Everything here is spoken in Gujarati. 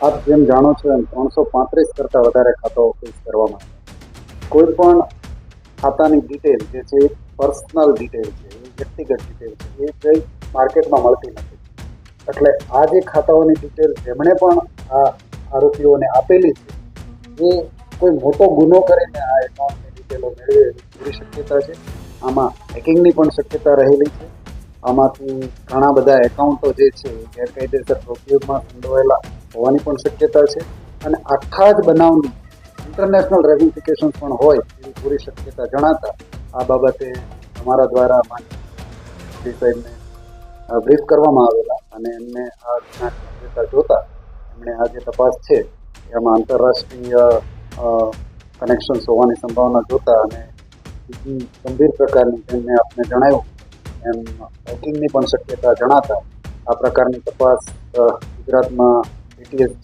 આપ જેમ જાણો છો એમ 335 કરતાં વધારે ખાતાઓ ફ્રીઝ કરવામાં આવ્યા. કોઈ પણ ખાતાની ડિટેલ જે છે એ પર્સનલ ડિટેલ છે, એ વ્યક્તિગત ડિટેલ છે, એ કંઈ માર્કેટમાં મળતી નથી. એટલે આ જે ખાતાઓની ડિટેલ જેમણે પણ આ આરોપીઓને આપેલી છે એ કોઈ મોટો ગુનો કરીને આ એકાઉન્ટની ડિટેલો મેળવે એવી પૂરી શક્યતા છે. આમાં હેકિંગની પણ શક્યતા રહેલી છે. આમાંથી ઘણા બધા એકાઉન્ટો જે છે એ ગેરકાયદેસર પ્રવૃત્તિઓમાં સંડોવાયેલા હોવાની પણ શક્યતા છે. અને આખા જ બનાવની ઇન્ટરનેશનલ રેમિફિકેશન પણ હોય એવી પૂરી શક્યતા જણાતા આ બાબતે અમારા દ્વારા માનનીય સાહેબને બ્રીફ કરવામાં આવેલા અને એમને આ ગુનાની ગંભીરતા જોતા એમણે આ જે તપાસ છે એમાં આંતરરાષ્ટ્રીય કનેક્શન્સ હોવાની સંભાવના જોતા અને બીજી ગંભીર પ્રકારની જેમ મેં આપને જણાવ્યું એમ હેકિંગની પણ શક્યતા જણાતા આ પ્રકારની તપાસ ગુજરાતમાં એટીએસ